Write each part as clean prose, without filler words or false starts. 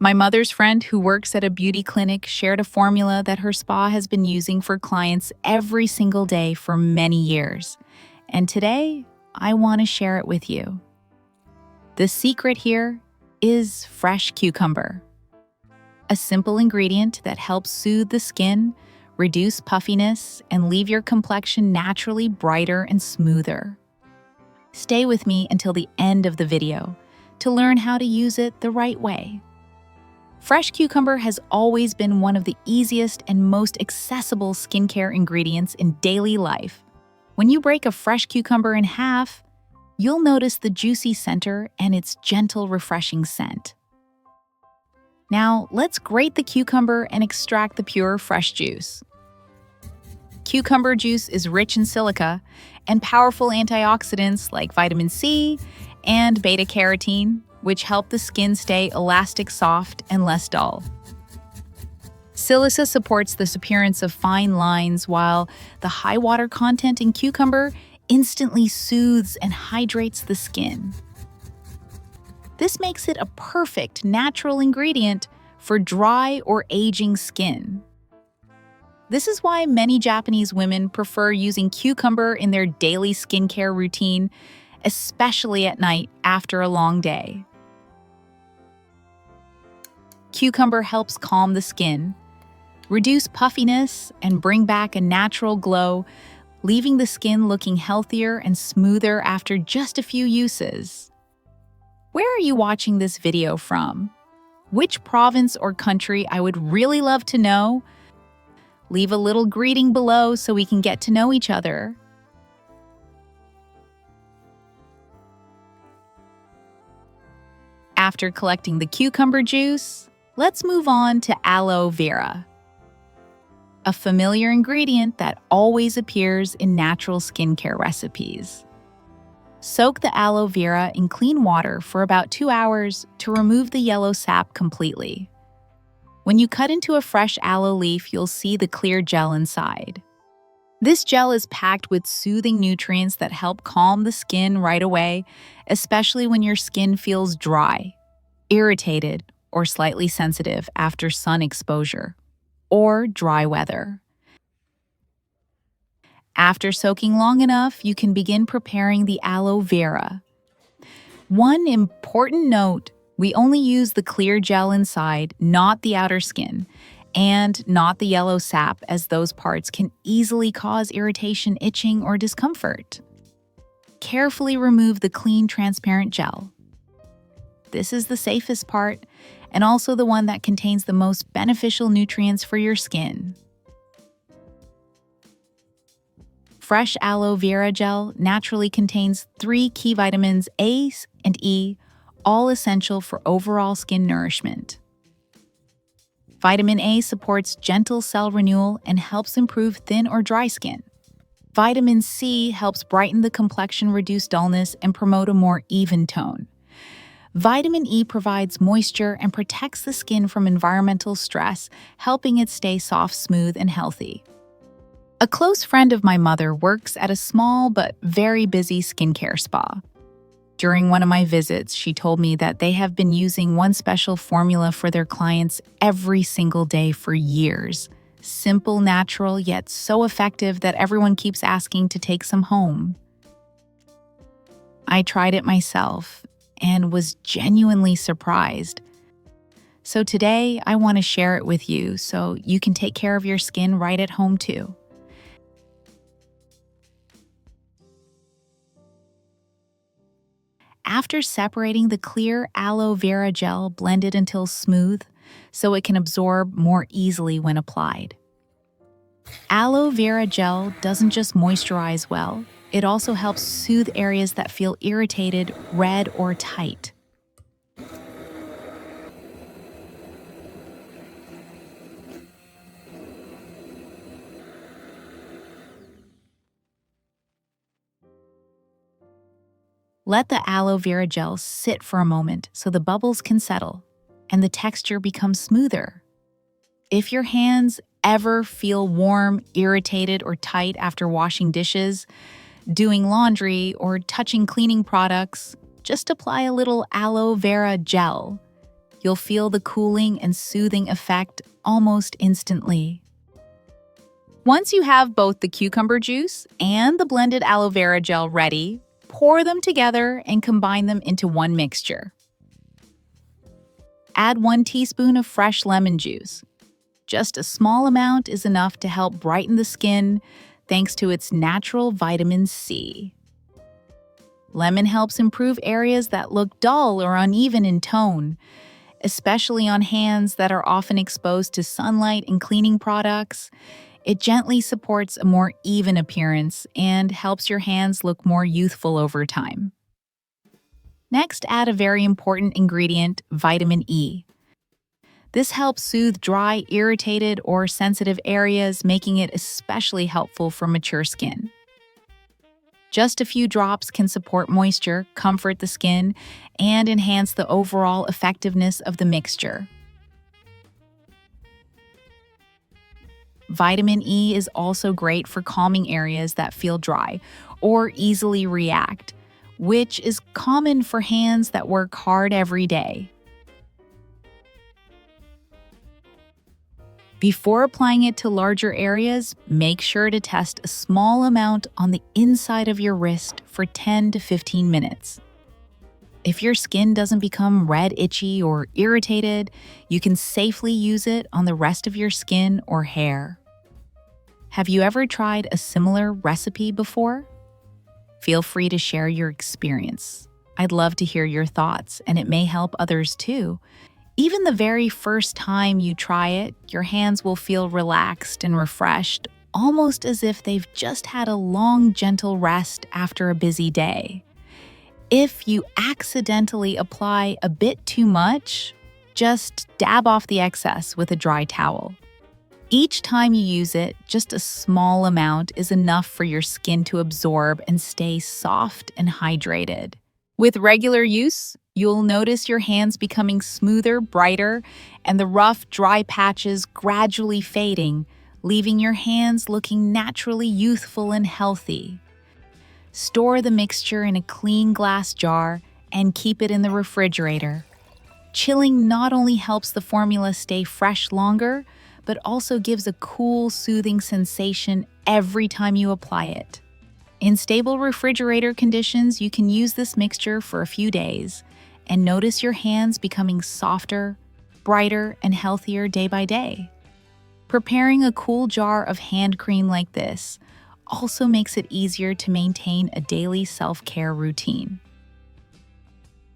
My mother's friend who works at a beauty clinic shared a formula that her spa has been using for clients every single day for many years. And today, I want to share it with you. The secret here is fresh cucumber, a simple ingredient that helps soothe the skin, reduce puffiness, and leave your complexion naturally brighter and smoother. Stay with me until the end of the video to learn how to use it the right way. Fresh cucumber has always been one of the easiest and most accessible skincare ingredients in daily life. When you break a fresh cucumber in half, you'll notice the juicy center and its gentle, refreshing scent. Now, let's grate the cucumber and extract the pure, fresh juice. Cucumber juice is rich in silica and powerful antioxidants like vitamin C and beta-carotene, which help the skin stay elastic, soft, and less dull. Silica supports the appearance of fine lines, while the high water content in cucumber instantly soothes and hydrates the skin. This makes it a perfect natural ingredient for dry or aging skin. This is why many Japanese women prefer using cucumber in their daily skincare routine, especially at night after a long day. Cucumber helps calm the skin, reduce puffiness, and bring back a natural glow, leaving the skin looking healthier and smoother after just a few uses. Where are you watching this video from? Which province or country? I would really love to know. Leave a little greeting below so we can get to know each other. After collecting the cucumber juice, let's move on to aloe vera, a familiar ingredient that always appears in natural skincare recipes. Soak the aloe vera in clean water for about 2 hours to remove the yellow sap completely. When you cut into a fresh aloe leaf, you'll see the clear gel inside. This gel is packed with soothing nutrients that help calm the skin right away, especially when your skin feels dry, irritated, or slightly sensitive after sun exposure or dry weather. After soaking long enough, you can begin preparing the aloe vera. One important note: we only use the clear gel inside, not the outer skin, and not the yellow sap, as those parts can easily cause irritation, itching, or discomfort. Carefully remove the clean, transparent gel. This is the safest part, and also the one that contains the most beneficial nutrients for your skin. Fresh aloe vera gel naturally contains 3 key vitamins A and E, all essential for overall skin nourishment. Vitamin A supports gentle cell renewal and helps improve thin or dry skin. Vitamin C helps brighten the complexion, reduce dullness, and promote a more even tone. Vitamin E provides moisture and protects the skin from environmental stress, helping it stay soft, smooth, and healthy. A close friend of my mother works at a small but very busy skincare spa. During one of my visits, she told me that they have been using one special formula for their clients every single day for years. Simple, natural, yet so effective that everyone keeps asking to take some home. I tried it myself and was genuinely surprised. So today, I want to share it with you so you can take care of your skin right at home too. After separating the clear aloe vera gel, blend it until smooth so it can absorb more easily when applied. Aloe vera gel doesn't just moisturize well, it also helps soothe areas that feel irritated, red, or tight. Let the aloe vera gel sit for a moment so the bubbles can settle and the texture becomes smoother. If your hands ever feel warm, irritated, or tight after washing dishes, doing laundry, or touching cleaning products, just apply a little aloe vera gel. You'll feel the cooling and soothing effect almost instantly. Once you have both the cucumber juice and the blended aloe vera gel ready, pour them together and combine them into one mixture. Add 1 teaspoon of fresh lemon juice. Just a small amount is enough to help brighten the skin thanks to its natural vitamin C. Lemon helps improve areas that look dull or uneven in tone, especially on hands that are often exposed to sunlight and cleaning products. It gently supports a more even appearance and helps your hands look more youthful over time. Next, add a very important ingredient, vitamin E. This helps soothe dry, irritated, or sensitive areas, making it especially helpful for mature skin. Just a few drops can support moisture, comfort the skin, and enhance the overall effectiveness of the mixture. Vitamin E is also great for calming areas that feel dry or easily react, which is common for hands that work hard every day. Before applying it to larger areas, make sure to test a small amount on the inside of your wrist for 10 to 15 minutes. If your skin doesn't become red, itchy, or irritated, you can safely use it on the rest of your skin or hair. Have you ever tried a similar recipe before? Feel free to share your experience. I'd love to hear your thoughts, and it may help others too. Even the very first time you try it, your hands will feel relaxed and refreshed, almost as if they've just had a long, gentle rest after a busy day. If you accidentally apply a bit too much, just dab off the excess with a dry towel. Each time you use it, just a small amount is enough for your skin to absorb and stay soft and hydrated. With regular use, you'll notice your hands becoming smoother, brighter, and the rough, dry patches gradually fading, leaving your hands looking naturally youthful and healthy. Store the mixture in a clean glass jar and keep it in the refrigerator. Chilling not only helps the formula stay fresh longer, but also gives a cool, soothing sensation every time you apply it. In stable refrigerator conditions, you can use this mixture for a few days and notice your hands becoming softer, brighter, and healthier day by day. Preparing a cool jar of hand cream like this also makes it easier to maintain a daily self-care routine.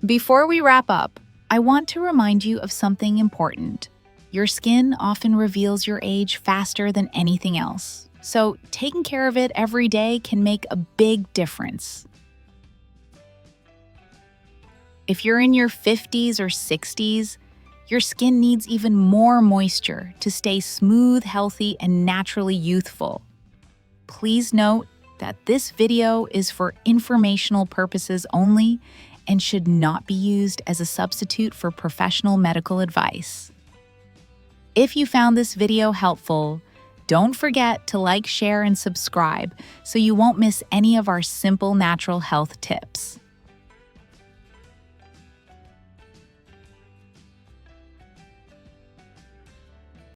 Before we wrap up, I want to remind you of something important. Your skin often reveals your age faster than anything else, so taking care of it every day can make a big difference. If you're in your 50s or 60s, your skin needs even more moisture to stay smooth, healthy, and naturally youthful. Please note that this video is for informational purposes only and should not be used as a substitute for professional medical advice. If you found this video helpful, don't forget to like, share, and subscribe so you won't miss any of our simple natural health tips.